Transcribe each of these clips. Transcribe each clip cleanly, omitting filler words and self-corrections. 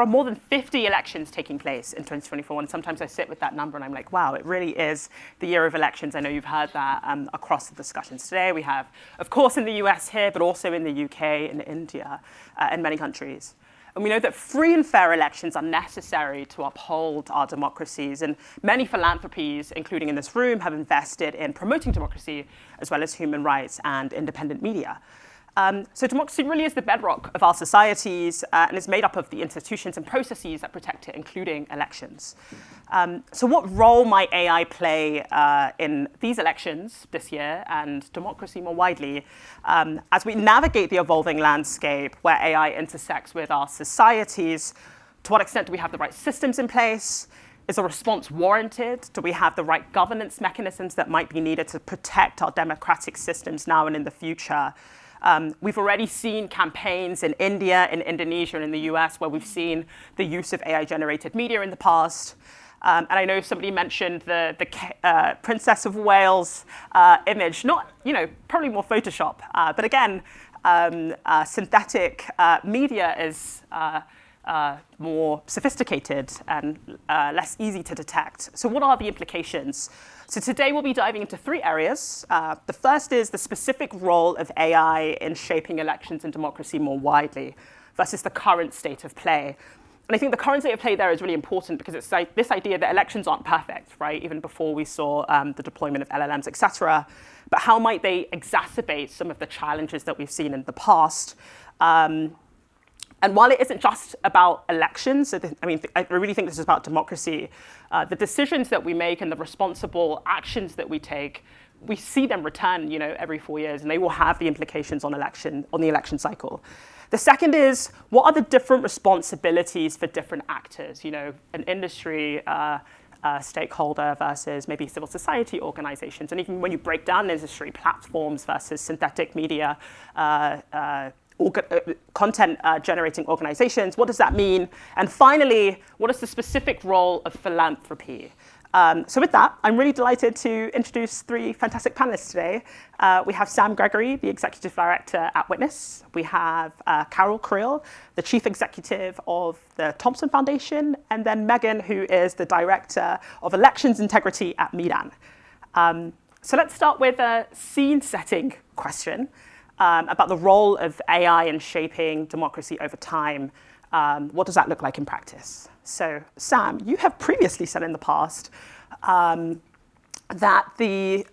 are more than 50 elections taking place in 2024, and sometimes I sit with that number and I'm like, wow, it really is the year of elections. I know you've heard that across the discussions today. We have, of course, in the US here, but also in the UK, in India, and many countries. And we know that free and fair elections are necessary to uphold our democracies. And many philanthropies, including in this room, have invested in promoting democracy as well as human rights and independent media. So democracy really is the bedrock of our societies and is made up of the institutions and processes that protect it, including elections. So what role might AI play in these elections this year and democracy more widely as we navigate the evolving landscape where AI intersects with our societies? To what extent do we have the right systems in place? Is a response warranted? Do we have the right governance mechanisms that might be needed to protect our democratic systems now and in the future? We've already seen campaigns in India, in Indonesia, and in the US where we've seen the use of AI-generated media in the past. And I know somebody mentioned the Princess of Wales image, not, probably more Photoshop. But again, synthetic media is more sophisticated and less easy to detect. So what are the implications? So today we'll be diving into 3 areas. The first is the specific role of AI in shaping elections and democracy more widely versus the current state of play. And I think the current state of play there is really important because it's like this idea that elections aren't perfect, right? Even before we saw the deployment of LLMs, et cetera. But how might they exacerbate some of the challenges that we've seen in the past? And while it isn't just about elections, I really think this is about democracy. The decisions that we make and the responsible actions that we take, we see them return, every 4 years, and they will have the implications on the election cycle. The second is, what are the different responsibilities for different actors? An industry stakeholder versus maybe civil society organizations, and even when you break down industry, platforms versus synthetic media. Content generating organizations, what does that mean? And finally, what is the specific role of philanthropy? So with that, I'm really delighted to introduce 3 fantastic panelists today. We have Sam Gregory, the Executive Director at Witness. We have Caro Kriel, the Chief Executive of the Thompson Foundation, and then Megan, who is the Director of Elections Integrity at Medan. So let's start with a scene-setting question. About the role of AI in shaping democracy over time. What does that look like in practice? So, Sam, you have previously said in the past that the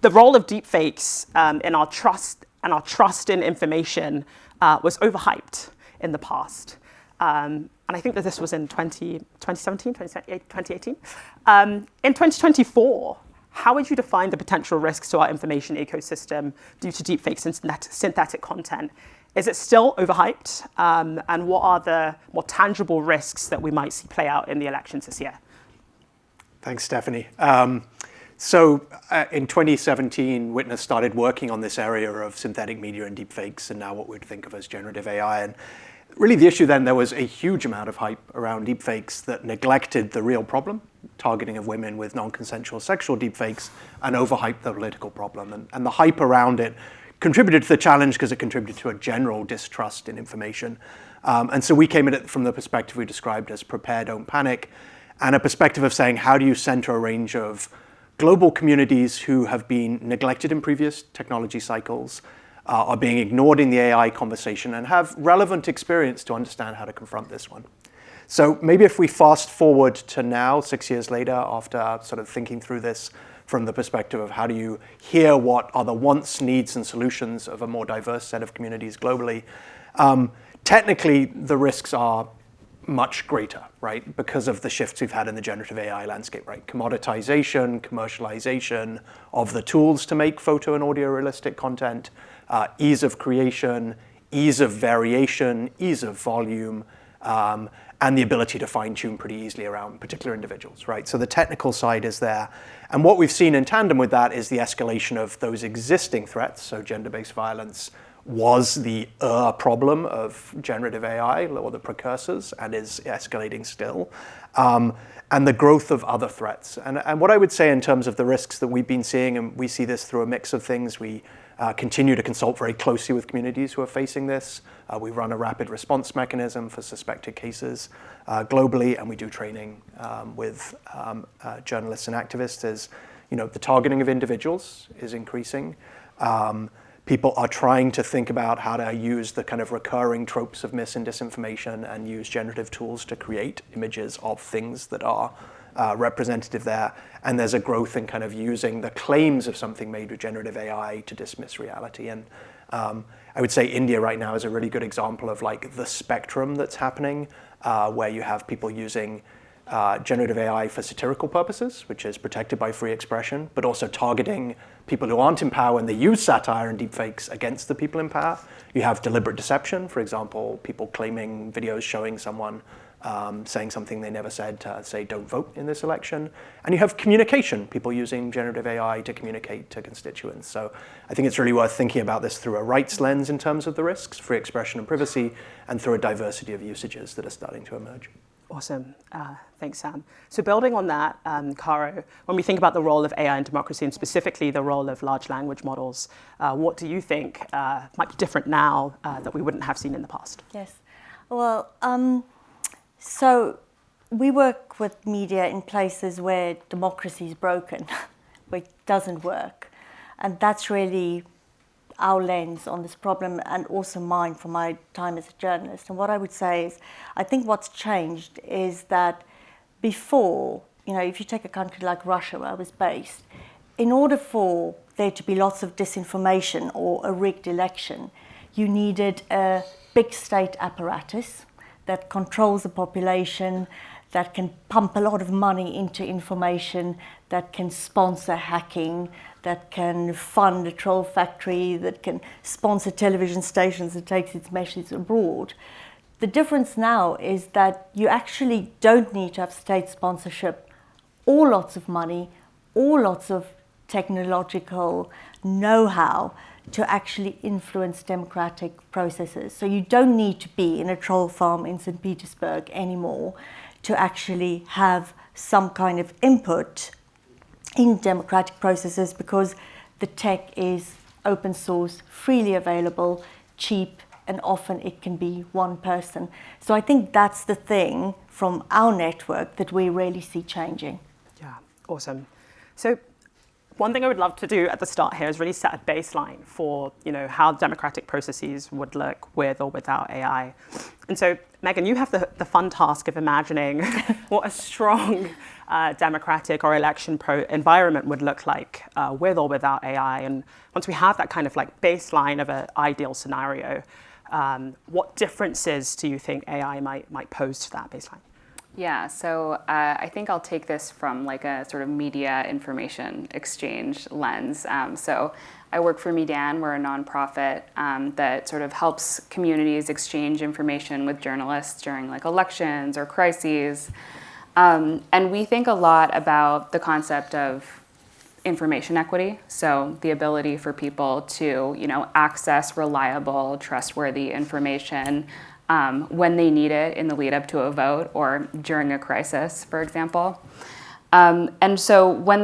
role of deepfakes in our trust in information was overhyped in the past. And I think that this was in 2017, 2018. In 2024, how would you define the potential risks to our information ecosystem due to deepfakes and synthetic content? Is it still overhyped? And what are the more tangible risks that we might see play out in the elections this year? Thanks, Stephanie. In 2017, Witness started working on this area of synthetic media and deepfakes, and now what we'd think of as generative AI. And really the issue then, there was a huge amount of hype around deepfakes that neglected the real problem, targeting of women with non-consensual sexual deepfakes, and overhyped the political problem. And the hype around it contributed to the challenge because it contributed to a general distrust in information. And so we came at it from the perspective we described as prepare, don't panic, and a perspective of saying, how do you center a range of global communities who have been neglected in previous technology cycles, are being ignored in the AI conversation, and have relevant experience to understand how to confront this one. So maybe if we fast forward to now, 6 years later, after sort of thinking through this from the perspective of how do you hear what are the wants, needs, and solutions of a more diverse set of communities globally, technically the risks are much greater, right? Because of the shifts we've had in the generative AI landscape, right? Commoditization, commercialization of the tools to make photo and audio realistic content, ease of creation, ease of variation, ease of volume, and the ability to fine-tune pretty easily around particular individuals, right? So the technical side is there. And what we've seen in tandem with that is the escalation of those existing threats. So gender-based violence was the problem of generative AI, or the precursors, and is escalating still. And the growth of other threats. And what I would say in terms of the risks that we've been seeing, and we see this through a mix of things, we continue to consult very closely with communities who are facing this. We run a rapid response mechanism for suspected cases globally, and we do training with journalists and activists as the targeting of individuals is increasing. People are trying to think about how to use the kind of recurring tropes of mis and disinformation and use generative tools to create images of things that are representative there. And there's a growth in kind of using the claims of something made with generative AI to dismiss reality. And I would say India right now is a really good example of like the spectrum that's happening, where you have people using generative AI for satirical purposes, which is protected by free expression, but also targeting people who aren't in power and they use satire and deepfakes against the people in power. You have deliberate deception, for example, people claiming videos showing someone saying something they never said to say don't vote in this election. And you have communication, people using generative AI to communicate to constituents. So I think it's really worth thinking about this through a rights lens in terms of the risks, free expression and privacy, and through a diversity of usages that are starting to emerge. Awesome. Thanks, Sam. So building on that, Caro, when we think about the role of AI in democracy and specifically the role of large language models, what do you think might be different now that we wouldn't have seen in the past? Yes. Well, so we work with media in places where democracy is broken, where it doesn't work. And that's really our lens on this problem, and also mine from my time as a journalist. And what I would say is, I think what's changed is that before, if you take a country like Russia, where I was based, in order for there to be lots of disinformation or a rigged election, you needed a big state apparatus that controls the population, that can pump a lot of money into information, that can sponsor hacking, that can fund a troll factory, that can sponsor television stations that takes its message abroad. The difference now is that you actually don't need to have state sponsorship or lots of money or lots of technological know-how to actually influence democratic processes. So you don't need to be in a troll farm in St. Petersburg anymore to actually have some kind of input in democratic processes, because the tech is open source, freely available, cheap, and often it can be one person. So I think that's the thing from our network that we really see changing. Yeah, awesome. So one thing I would love to do at the start here is really set a baseline for how democratic processes would look with or without AI. And so, Megan, you have the fun task of imagining what a strong democratic or election environment would look like with or without AI. And once we have that kind of like baseline of an ideal scenario, what differences do you think AI might pose to that baseline? Yeah, so I think I'll take this from like a sort of media information exchange lens. So I work for Medan. We're a nonprofit that sort of helps communities exchange information with journalists during like elections or crises. And we think a lot about the concept of information equity. So the ability for people to, access reliable, trustworthy information when they need it in the lead up to a vote or during a crisis, for example. And so what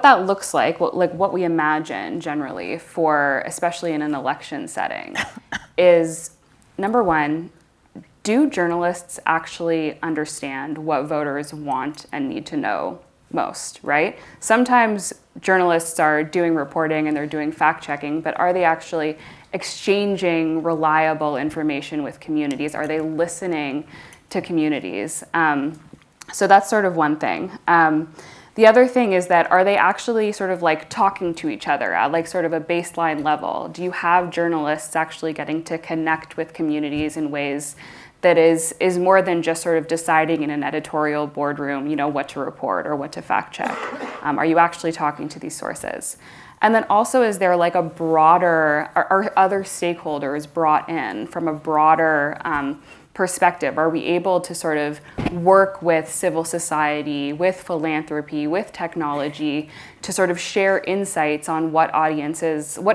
that looks like, what we imagine generally for, especially in an election setting, is number one, do journalists actually understand what voters want and need to know most, right? Sometimes journalists are doing reporting and they're doing fact checking, but are they actually exchanging reliable information with communities? Are they listening to communities? So that's sort of one thing. The other thing is that are they actually sort of like talking to each other at like sort of a baseline level? Do you have journalists actually getting to connect with communities in ways that is more than just sort of deciding in an editorial boardroom, what to report or what to fact check? Are you actually talking to these sources? And then also, is there like a broader, are other stakeholders brought in from a broader perspective? Are we able to sort of work with civil society, with philanthropy, with technology to sort of share insights on what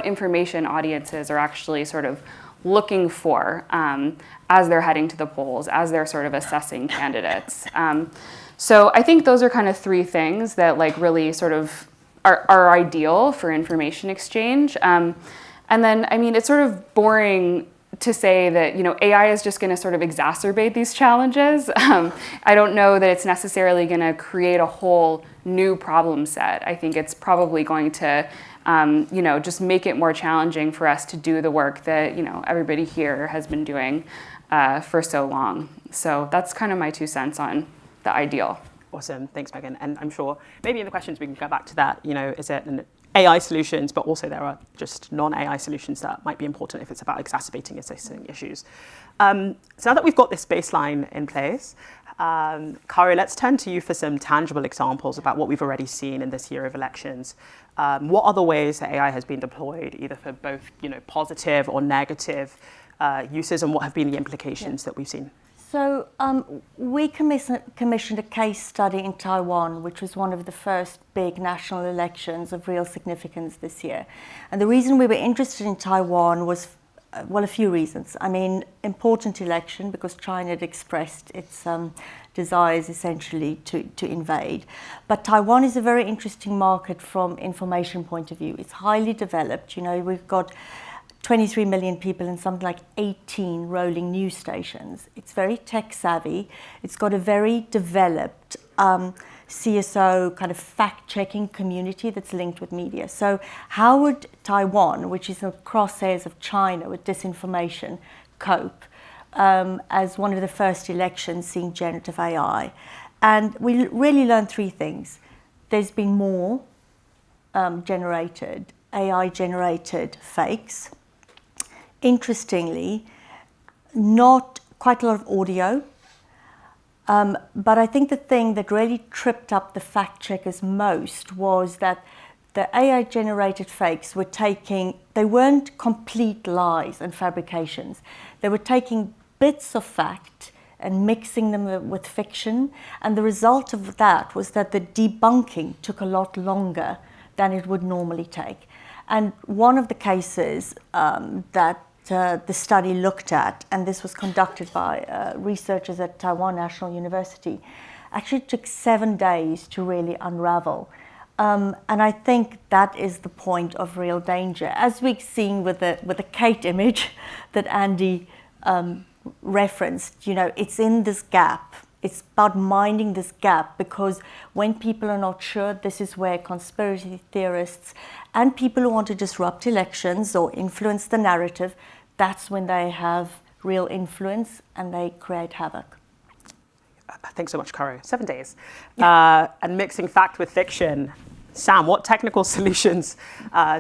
information audiences are actually sort of looking for as they're heading to the polls, as they're sort of assessing candidates? So I think those are kind of three things that like really sort of are ideal for information exchange. And then, I mean, it's sort of boring to say that, you know, AI is just going to sort of exacerbate these challenges. I don't know that it's necessarily going to create a whole new problem set. I think it's probably going to, you know, just make it more challenging for us to do the work that, you know, everybody here has been doing for so long. So that's kind of my 2 cents on the ideal. Awesome, thanks, Megan. And I'm sure maybe in the questions we can go back to that. You know, is it an AI solutions, but also there are just non-AI solutions that might be important if it's about exacerbating existing issues. So now that we've got this baseline in place, Caro, let's turn to you for some tangible examples about what we've already seen in this year of elections. What are the ways that AI has been deployed, either for both, you know, positive or negative uses, and what have been the implications that we've seen? So we commissioned a case study in Taiwan, which was one of the first big national elections of real significance this year. And the reason we were interested in Taiwan was, well, a few reasons. I mean, important election because China had expressed its desires essentially to invade. But Taiwan is a very interesting market from information point of view. It's highly developed. You know, we've got 23 million people and something like 18 rolling news stations. It's very tech savvy. It's got a very developed CSO kind of fact-checking community that's linked with media. So how would Taiwan, which is in the crosshairs of China with disinformation, cope as one of the first elections seeing generative AI? And we really learned 3 things. There's been more AI-generated fakes. Interestingly, not quite a lot of audio, but I think the thing that really tripped up the fact checkers most was that the AI-generated fakes they weren't complete lies and fabrications. They were taking bits of fact and mixing them with fiction, and the result of that was that the debunking took a lot longer than it would normally take. And one of the cases that the study looked at, and this was conducted by researchers at Taiwan National University, actually took 7 days to really unravel. And I think that is the point of real danger. As we've seen with the Kate image that Andy referenced, you know, it's in this gap. It's about minding this gap, because when people are not sure, this is where conspiracy theorists and people who want to disrupt elections or influence the narrative, that's when they have real influence and they create havoc. Thanks so much, Caro. 7 days. And mixing fact with fiction. Sam, what technical solutions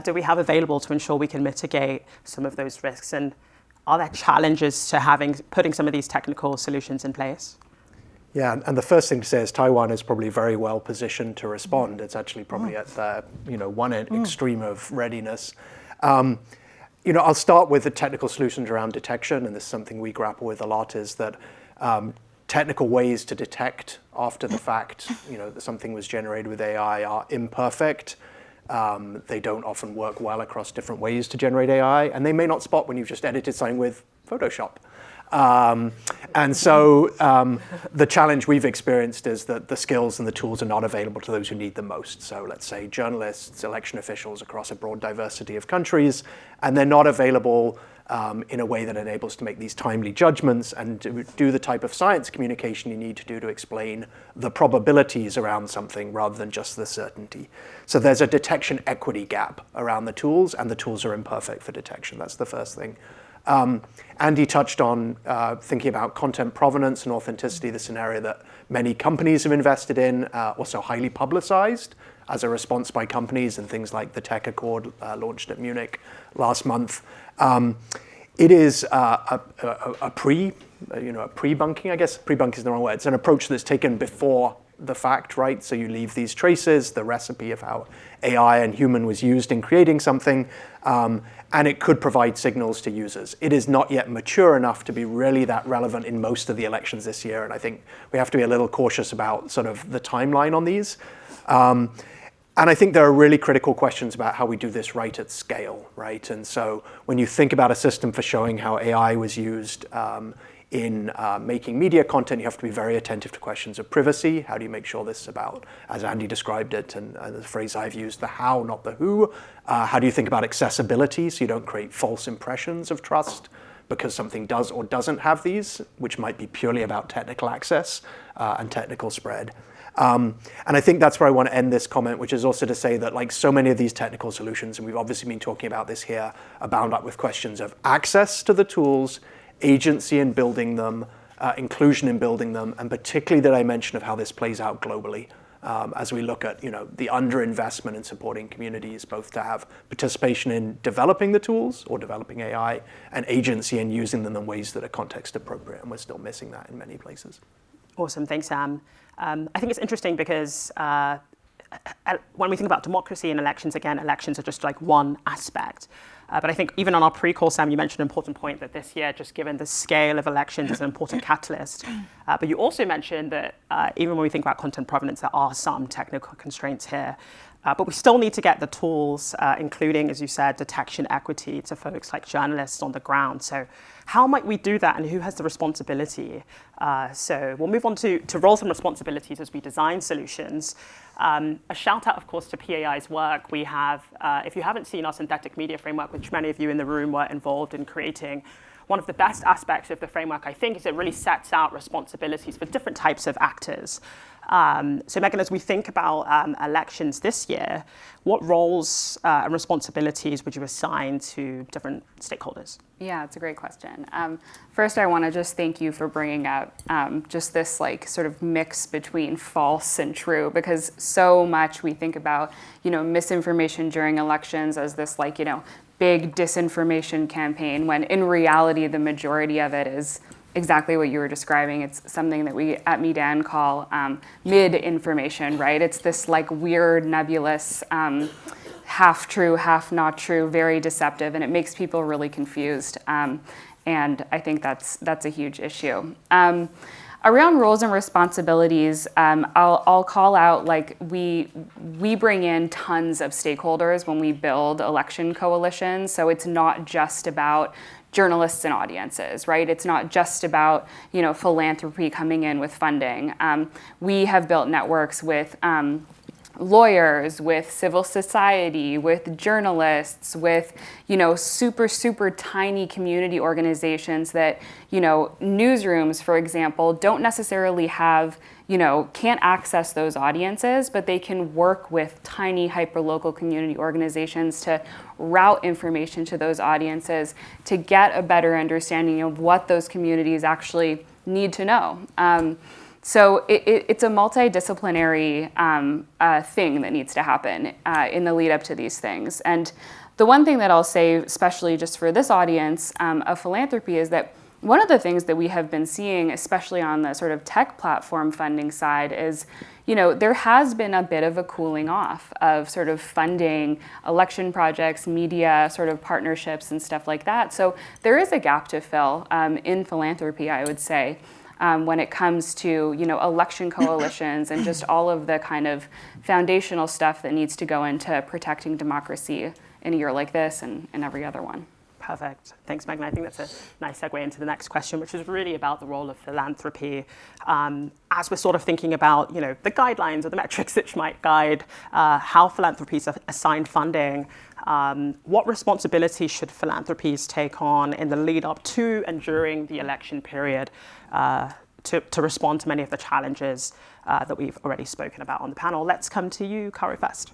do we have available to ensure we can mitigate some of those risks? And are there challenges to putting some of these technical solutions in place? Yeah, and the first thing to say is Taiwan is probably very well positioned to respond. It's actually probably at the one extreme of readiness. I'll start with the technical solutions around detection, and this is something we grapple with a lot, is that technical ways to detect after the fact, that something was generated with AI are imperfect. They don't often work well across different ways to generate AI, and they may not spot when you've just edited something with Photoshop. And so the challenge we've experienced is that the skills and the tools are not available to those who need them most. So let's say journalists, election officials across a broad diversity of countries, and they're not available in a way that enables to make these timely judgments and to do the type of science communication you need to do to explain the probabilities around something rather than just the certainty. So there's a detection equity gap around the tools, and the tools are imperfect for detection. That's the first thing. Andy touched on thinking about content provenance and authenticity. This is an area that many companies have invested in, also highly publicized as a response by companies, and things like the Tech Accord launched at Munich last month. It is a pre-bunking, I guess. Pre-bunking is the wrong word. It's an approach that's taken before the fact, right? So you leave these traces, the recipe of how AI and human was used in creating something, and it could provide signals to users. It is not yet mature enough to be really that relevant in most of the elections this year, and I think we have to be a little cautious about sort of the timeline on these. And I think there are really critical questions about how we do this right at scale, right? And so when you think about a system for showing how AI was used in making media content, you have to be very attentive to questions of privacy. How do you make sure this is about, as Andy described it, and the phrase I've used, the how, not the who? How do you think about accessibility so you don't create false impressions of trust because something does or doesn't have these, which might be purely about technical access and technical spread. And I think that's where I want to end this comment, which is also to say that like so many of these technical solutions, and we've obviously been talking about this here, are bound up with questions of access to the tools, agency in building them, inclusion in building them, and particularly the dimension of how this plays out globally as we look at the underinvestment in supporting communities, both to have participation in developing the tools or developing AI, and agency in using them in ways that are context appropriate, and we're still missing that in many places. Awesome, thanks, Sam. I think it's interesting because when we think about democracy and elections, again, elections are just like one aspect. But I think even on our pre-call, Sam, you mentioned an important point that this year, just given the scale of elections, is an important catalyst. But you also mentioned that even when we think about content provenance, there are some technical constraints here. But we still need to get the tools, including, as you said, detection equity to folks like journalists on the ground. So how might we do that, and who has the responsibility? So we'll move on to roles and responsibilities as we design solutions. A shout out, of course, to PAI's work. We have, if you haven't seen our synthetic media framework, which many of you in the room were involved in creating, one of the best aspects of the framework, I think, is it really sets out responsibilities for different types of actors. So Megan, as we think about elections this year, what roles and responsibilities would you assign to different stakeholders? Yeah, it's a great question. First, I want to just thank you for bringing up just this like sort of mix between false and true, because so much we think about, misinformation during elections as this like, big disinformation campaign, when in reality, the majority of it is exactly what you were describing. It's something that we at Medan call mid-information, right? It's this like weird, nebulous, half true, half not true, very deceptive, and it makes people really confused. And I think that's a huge issue. Around roles and responsibilities, I'll call out like we bring in tons of stakeholders when we build election coalitions. So it's not just about journalists and audiences, right? It's not just about philanthropy coming in with funding. We have built networks with lawyers, with civil society, with journalists, with super, super tiny community organizations that newsrooms, for example, don't necessarily have can't access those audiences, but they can work with tiny hyperlocal community organizations to route information to those audiences to get a better understanding of what those communities actually need to know. So it's a multidisciplinary thing that needs to happen in the lead up to these things. And the one thing that I'll say, especially just for this audience of philanthropy, is that one of the things that we have been seeing, especially on the sort of tech platform funding side, is there has been a bit of a cooling off of sort of funding election projects, media sort of partnerships and stuff like that. So there is a gap to fill in philanthropy, I would say. When it comes to election coalitions and just all of the kind of foundational stuff that needs to go into protecting democracy in a year like this and every other one. Perfect. Thanks, Megan. I think that's a nice segue into the next question, which is really about the role of philanthropy. As we're sort of thinking about, the guidelines or the metrics which might guide how philanthropies are assigned funding, what responsibilities should philanthropies take on in the lead up to and during the election period to respond to many of the challenges that we've already spoken about on the panel? Let's come to you, Caro, first.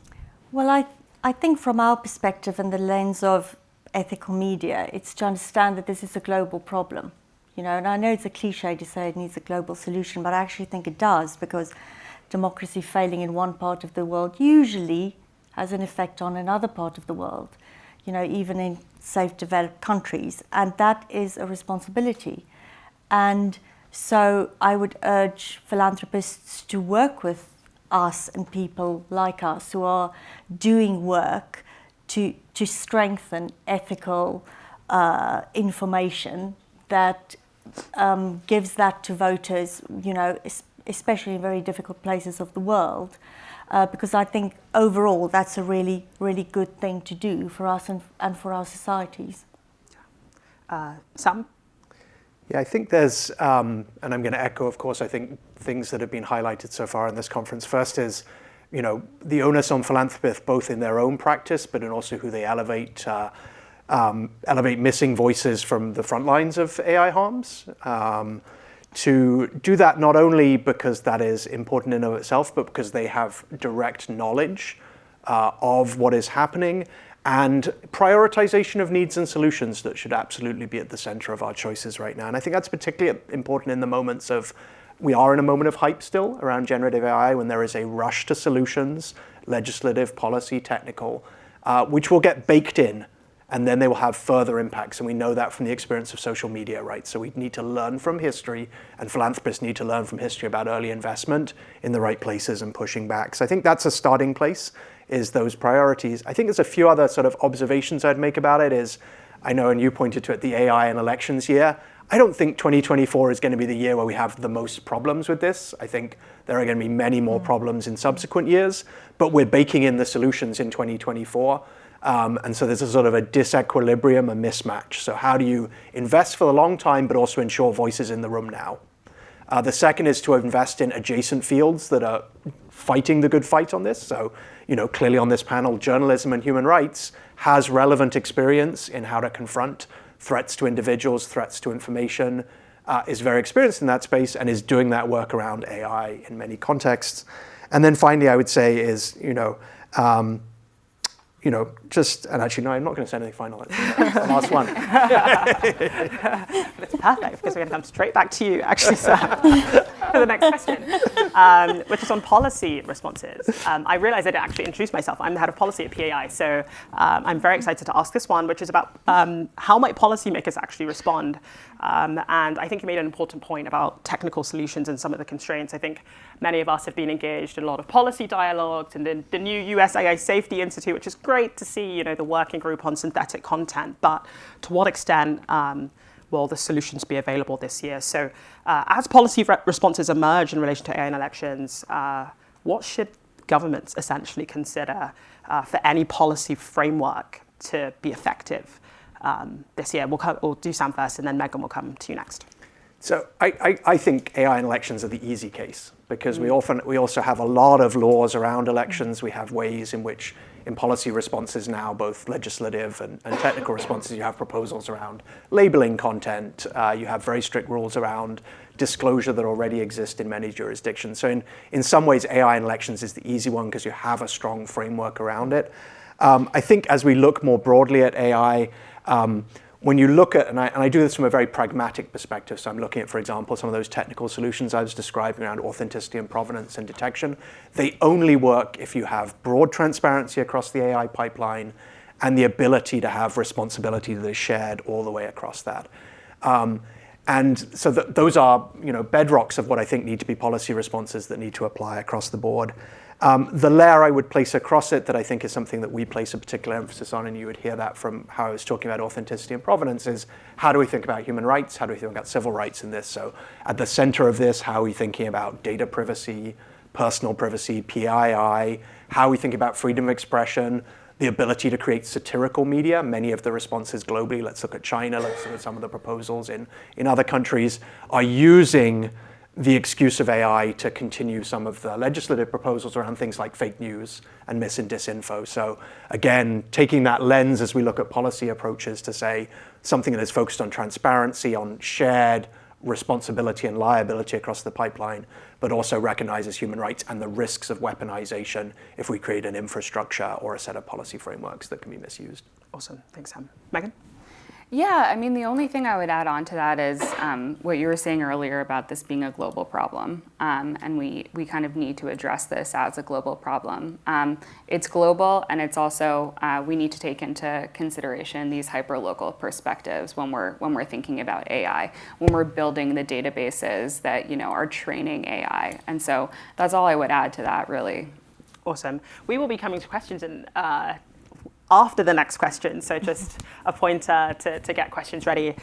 Well, I think from our perspective and the lens of ethical media, it's to understand that this is a global problem. And I know it's a cliche to say it needs a global solution, but I actually think it does, because democracy failing in one part of the world usually has an effect on another part of the world, even in safe developed countries, and that is a responsibility. And so I would urge philanthropists to work with us and people like us who are doing work to strengthen ethical information that gives that to voters, especially in very difficult places of the world, because I think overall that's a really, really good thing to do for us and for our societies. Sam? Yeah, I think there's, and I'm going to echo, of course, I think things that have been highlighted so far in this conference. First is, the onus on philanthropists, both in their own practice, but in also who they elevate missing voices from the front lines of AI harms. To do that not only because that is important in and of itself, but because they have direct knowledge of what is happening, and prioritization of needs and solutions that should absolutely be at the center of our choices right now. And I think that's particularly important in the moments of, we are in a moment of hype still around generative AI, when there is a rush to solutions, legislative, policy, technical, which will get baked in, and then they will have further impacts. And we know that from the experience of social media, right? So we need to learn from history, and philanthropists need to learn from history about early investment in the right places and pushing back. So I think that's a starting place, is those priorities. I think there's a few other sort of observations I'd make about it is, I know, and you pointed to it, the AI and elections year. I don't think 2024 is going to be the year where we have the most problems with this. I think there are going to be many more problems in subsequent years, but we're baking in the solutions in 2024. And so there's a sort of a disequilibrium, a mismatch. So how do you invest for the long time, but also ensure voices in the room now? The second is to invest in adjacent fields that are fighting the good fight on this. So, clearly on this panel, journalism and human rights has relevant experience in how to confront threats to individuals, threats to information, is very experienced in that space and is doing that work around AI in many contexts. And then finally, I would say is, and actually, no, I'm not going to say anything final. That's the last one. That's perfect, because we're going to come straight back to you, actually, Sam, for the next question, which is on policy responses. I realized I didn't actually introduce myself. I'm the head of policy at PAI, so I'm very excited to ask this one, which is about how might policymakers actually respond? And I think you made an important point about technical solutions and some of the constraints. I think many of us have been engaged in a lot of policy dialogues, and then the new US AI Safety Institute, which is great to see, the working group on synthetic content, but to what extent will the solutions be available this year? So as policy responses emerge in relation to AI and elections, what should governments essentially consider for any policy framework to be effective this year? We'll do Sam first, and then Megan will come to you next. So I think AI and elections are the easy case, because we also have a lot of laws around elections. We have ways in which, in policy responses now, both legislative and technical responses, you have proposals around labeling content. You have very strict rules around disclosure that already exist in many jurisdictions. So in some ways, AI and elections is the easy one because you have a strong framework around it. I think as we look more broadly at AI, when you look at, and I do this from a very pragmatic perspective, so I'm looking at, for example, some of those technical solutions I was describing around authenticity and provenance and detection. They only work if you have broad transparency across the AI pipeline and the ability to have responsibility that is shared all the way across that. And so those are bedrocks of what I think need to be policy responses that need to apply across the board. The layer I would place across it that I think is something that we place a particular emphasis on, and you would hear that from how I was talking about authenticity and provenance, is how do we think about human rights? How do we think about civil rights in this? So at the center of this, how are we thinking about data privacy, personal privacy, PAI? How are we thinking about freedom of expression, the ability to create satirical media? Many of the responses globally, let's look at China, let's look at some of the proposals in other countries, are using the excuse of AI to continue some of the legislative proposals around things like fake news and mis and disinfo. So again, taking that lens as we look at policy approaches to say something that is focused on transparency, on shared responsibility and liability across the pipeline, but also recognizes human rights and the risks of weaponization if we create an infrastructure or a set of policy frameworks that can be misused. Awesome, thanks, Sam. Megan? Yeah, I mean, the only thing I would add on to that is what you were saying earlier about this being a global problem. And we kind of need to address this as a global problem. It's global, and it's also, we need to take into consideration these hyperlocal perspectives when we're thinking about AI, when we're building the databases that are training AI. And so that's all I would add to that, really. Awesome. We will be coming to questions in after the next question, so just a pointer to get questions ready.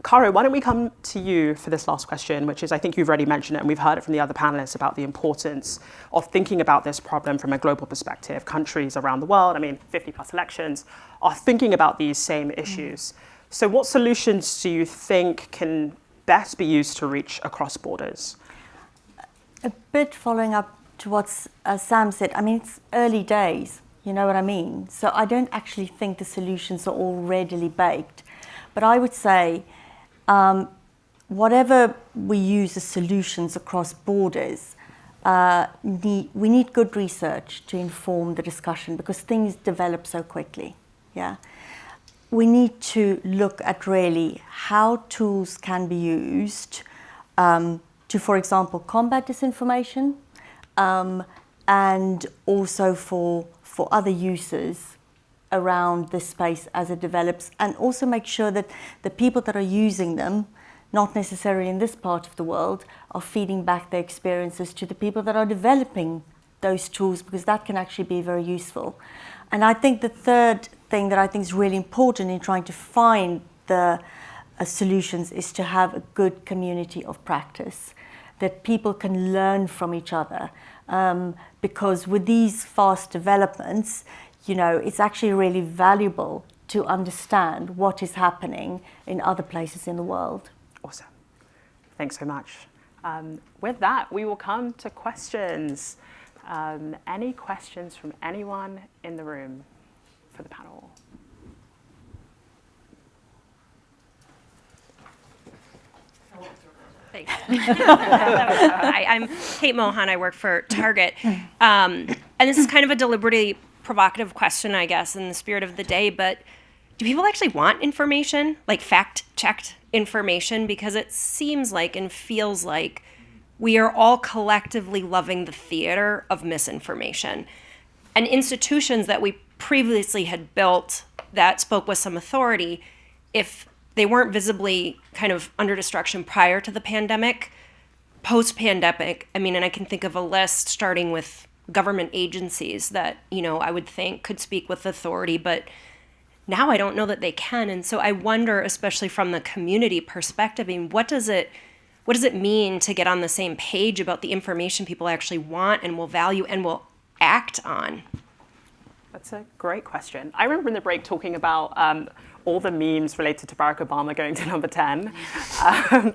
Caro, why don't we come to you for this last question, which is, I think you've already mentioned it, and we've heard it from the other panelists about the importance of thinking about this problem from a global perspective. Countries around the world, 50 plus elections, are thinking about these same issues. So what solutions do you think can best be used to reach across borders? A bit following up to what Sam said, I mean, it's early days, you know what I mean? So I don't actually think the solutions are all readily baked. But I would say, whatever we use as solutions across borders, we need good research to inform the discussion because things develop so quickly. Yeah, we need to look at really how tools can be used to, for example, combat disinformation, and also for other uses around this space as it develops, and also make sure that the people that are using them, not necessarily in this part of the world, are feeding back their experiences to the people that are developing those tools, because that can actually be very useful. And I think the third thing that I think is really important in trying to find the solutions is to have a good community of practice, that people can learn from each other. Because with these fast developments, you know, it's actually really valuable to understand what is happening in other places in the world. Awesome. Thanks so much. With that, we will come to questions. Any questions from anyone in the room for the panel? Thanks. Hi, I'm Kate Mohan. I work for Target. And this is kind of a deliberately provocative question, I guess, in the spirit of the day, but do people actually want information, like fact-checked information? Because it seems like and feels like we are all collectively loving the theater of misinformation. And institutions that we previously had built that spoke with some authority, if they weren't visibly kind of under destruction prior to the pandemic, post-pandemic, I mean, and I can think of a list starting with government agencies that, you know, I would think could speak with authority, but now I don't know that they can. And so I wonder, especially from the community perspective, I mean, what does it mean to get on the same page about the information people actually want and will value and will act on? That's a great question. I remember in the break talking about all the memes related to Barack Obama going to number 10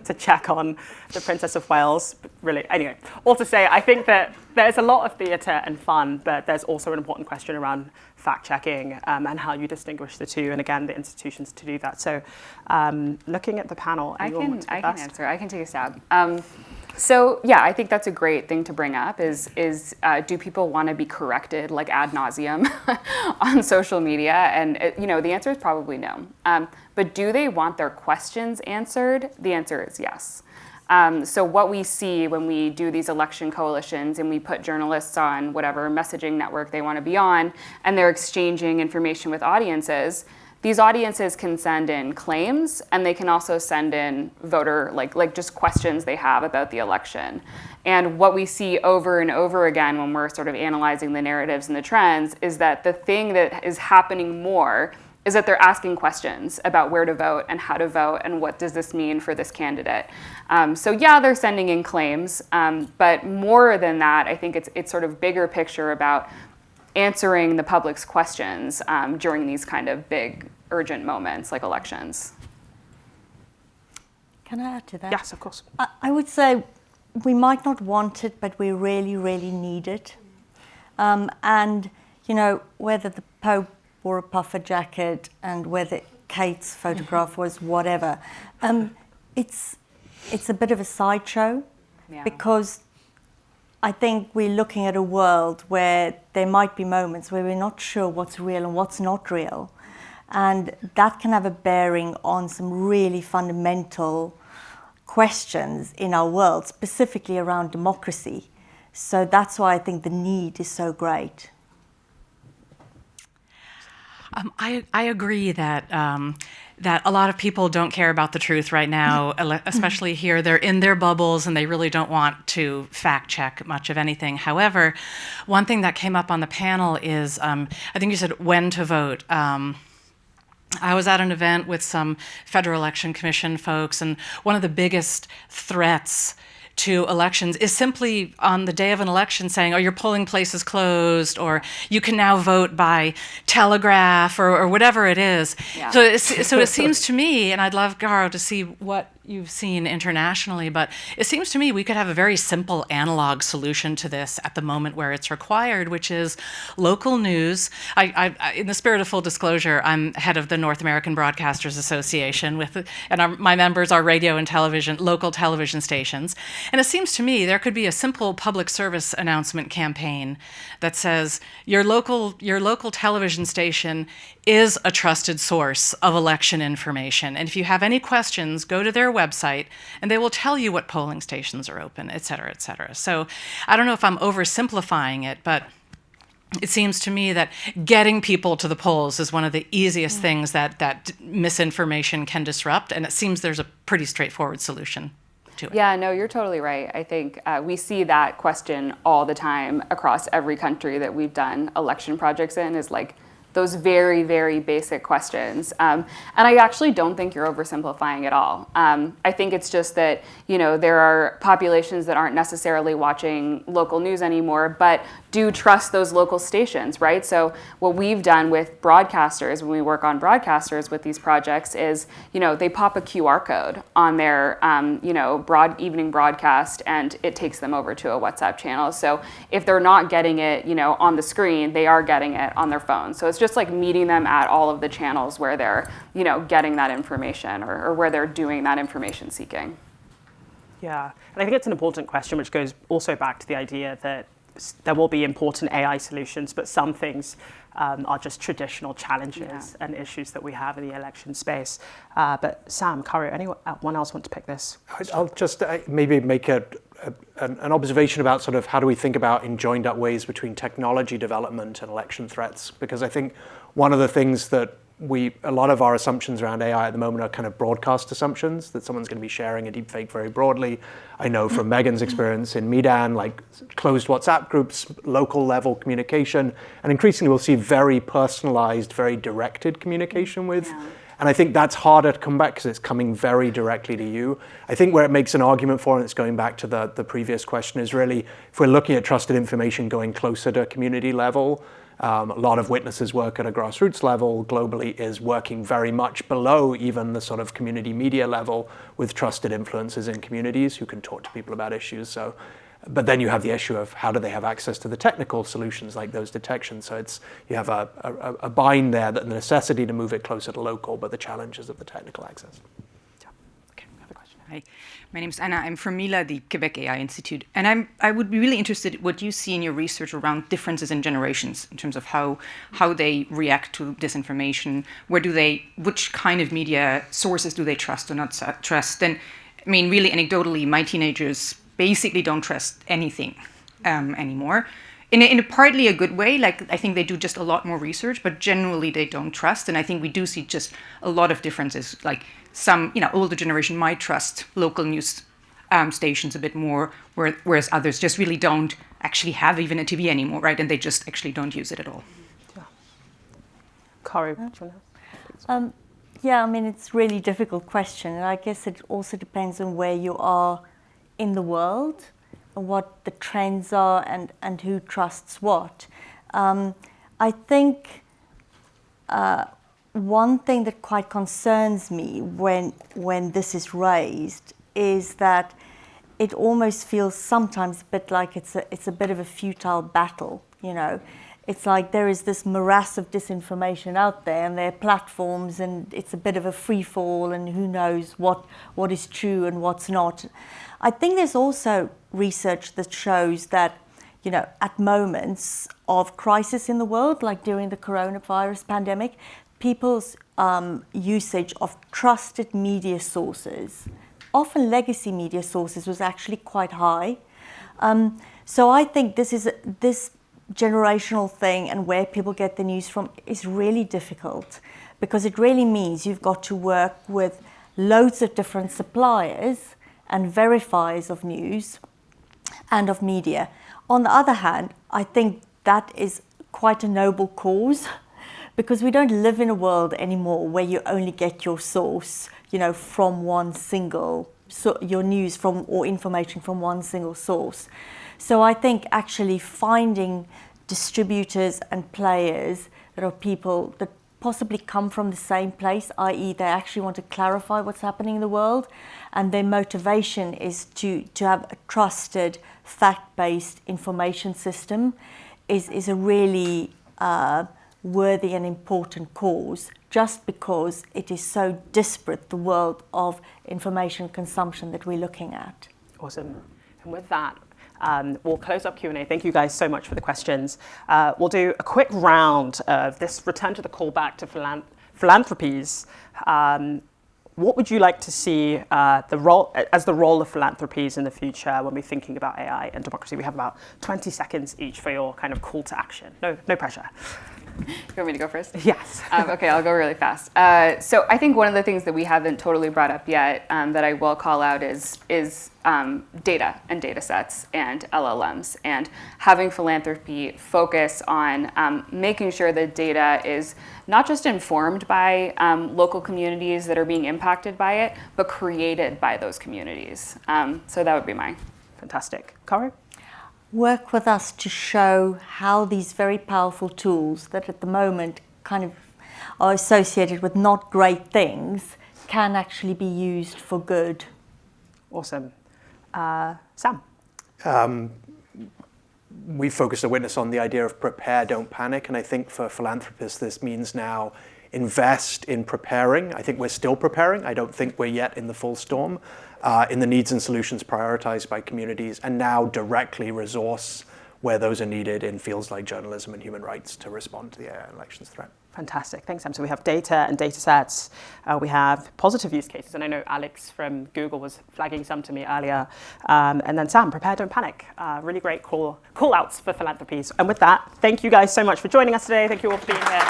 to check on the Princess of Wales. But really, anyway, all to say, I think that there's a lot of theatre and fun, but there's also an important question around fact-checking and how you distinguish the two, and again, the institutions to do that. So looking at the panel, I can answer. I can take a stab. So yeah, I think that's a great thing to bring up is do people want to be corrected like ad nauseum on social media? And you know, the answer is probably no. But do they want their questions answered? The answer is yes. So what we see when we do these election coalitions and we put journalists on whatever messaging network they want to be on, and they're exchanging information with audiences, these audiences can send in claims, and they can also send in voter, like just questions they have about the election. And what we see over and over again when we're sort of analyzing the narratives and the trends is that the thing that is happening more is that they're asking questions about where to vote and how to vote and what does this mean for this candidate. So yeah, they're sending in claims, but more than that, I think it's sort of bigger picture about answering the public's questions during these kind of big, urgent moments like elections. Can I add to that? Yes, of course. I would say we might not want it, but we really, really need it. And, you know, whether the Pope wore a puffer jacket and whether Kate's photograph was whatever, it's a bit of a sideshow, because I think we're looking at a world where there might be moments where we're not sure what's real and what's not real. And that can have a bearing on some really fundamental questions in our world, specifically around democracy. So that's why I think the need is so great. I agree that that a lot of people don't care about the truth right now, especially here. They're in their bubbles and they really don't want to fact check much of anything. However, one thing that came up on the panel is, I think you said when to vote. I was at an event with some Federal Election Commission folks, and one of the biggest threats to elections is simply on the day of an election saying, oh, your polling place is closed, or you can now vote by telegraph, or whatever it is. Yeah. So it seems to me, and I'd love, Caro, to see what you've seen internationally, but it seems to me we could have a very simple analog solution to this at the moment where it's required, which is local news. I in the spirit of full disclosure, I'm head of the North American Broadcasters Association, my members are radio and television, local television stations. And it seems to me there could be a simple public service announcement campaign that says your local television station is a trusted source of election information. And if you have any questions, go to their website and they will tell you what polling stations are open, et cetera, et cetera. So I don't know if I'm oversimplifying it, but it seems to me that getting people to the polls is one of the easiest things that misinformation can disrupt. And it seems there's a pretty straightforward solution to it. Yeah, no, you're totally right. I think we see that question all the time across every country that we've done election projects in, is like those very, very basic questions. And I actually don't think you're oversimplifying at all. I think it's just that, there are populations that aren't necessarily watching local news anymore, but do trust those local stations, right? So what we've done with broadcasters, when we work on broadcasters with these projects, is, they pop a QR code on their, evening broadcast, and it takes them over to a WhatsApp channel. So if they're not getting it, on the screen, they are getting it on their phone. So it's just like meeting them at all of the channels where they're, getting that information, or where they're doing that information seeking. Yeah, and I think it's an important question, which goes also back to the idea that there will be important AI solutions, but some things are just traditional challenges and issues that we have in the election space. But Sam, Caro, anyone else want to pick this? I'll just maybe make an observation about sort of how do we think about in joined up ways between technology development and election threats, because I think one of the things that a lot of our assumptions around AI at the moment are kind of broadcast assumptions, that someone's going to be sharing a deepfake very broadly. I know from Megan's experience in Medan, like closed WhatsApp groups, local level communication, and increasingly we'll see very personalized, very directed communication with. Yeah. And I think that's harder to come back because it's coming very directly to you. I think where it makes an argument for, and it's going back to the previous question, is really if we're looking at trusted information going closer to community level, a lot of witnesses work at a grassroots level globally is working very much below even the sort of community media level with trusted influencers in communities who can talk to people about issues. So, but then you have the issue of how do they have access to the technical solutions like those detections. So you have a bind there, that the necessity to move it closer to local, but the challenges of the technical access. Okay, I have a question. Hi, my name is Anna. I'm from MILA, the Quebec AI Institute. And I would be really interested in what you see in your research around differences in generations in terms of how they react to disinformation. Which kind of media sources do they trust or not trust? And I mean, really anecdotally, my teenagers basically don't trust anything anymore. In a partly a good way, like I think they do just a lot more research, but generally they don't trust. And I think we do see just a lot of differences. Like some, older generation might trust local news stations a bit more, whereas others just really don't actually have even a TV anymore, right? And they just actually don't use it at all. Yeah. Caro, do you want to? Yeah, I mean, it's a really difficult question. And I guess it also depends on where you are in the world, and what the trends are, and who trusts what. I think one thing that quite concerns me when this is raised is that it almost feels sometimes a bit like it's a bit of a futile battle, It's like there is this morass of disinformation out there, and there are platforms, and it's a bit of a free fall, and who knows what is true and what's not. I think there's also research that shows that, at moments of crisis in the world, like during the coronavirus pandemic, people's usage of trusted media sources, often legacy media sources, was actually quite high. So I think this generational thing and where people get the news from is really difficult, because it really means you've got to work with loads of different suppliers and verifiers of news and of media. On the other hand, I think that is quite a noble cause, because we don't live in a world anymore where you only get your source, from one single your news from or information from one single source. So I think actually finding distributors and players that are people that possibly come from the same place, i.e. they actually want to clarify what's happening in the world, and their motivation is to have a trusted, fact-based information system is a really worthy and important cause, just because it is so disparate, the world of information consumption that we're looking at. Awesome. And with that, we'll close up Q&A. Thank you guys so much for the questions. We'll do a quick round of this return to the call back to philanthropies. What would you like to see the role of philanthropies in the future when we're thinking about AI and democracy? We have about 20 seconds each for your kind of call to action. No pressure. You want me to go first? Yes. Okay, I'll go really fast. So I think one of the things that we haven't totally brought up yet that I will call out is data and data sets and LLMs, and having philanthropy focus on making sure that data is not just informed by local communities that are being impacted by it, but created by those communities. So that would be mine. Fantastic. Caro? Work with us to show how these very powerful tools that at the moment kind of are associated with not great things can actually be used for good. Awesome. Sam? We focused the witness on the idea of prepare, don't panic. And I think for philanthropists, this means now invest in preparing. I think we're still preparing. I don't think we're yet in the full storm. In the needs and solutions prioritized by communities, and now directly resource where those are needed in fields like journalism and human rights to respond to the AI elections threat. Fantastic. Thanks, Sam. So we have data and data sets. We have positive use cases. And I know Alex from Google was flagging some to me earlier. And then Sam, prepare, don't panic. Really great call outs for philanthropies. And with that, thank you guys so much for joining us today. Thank you all for being here.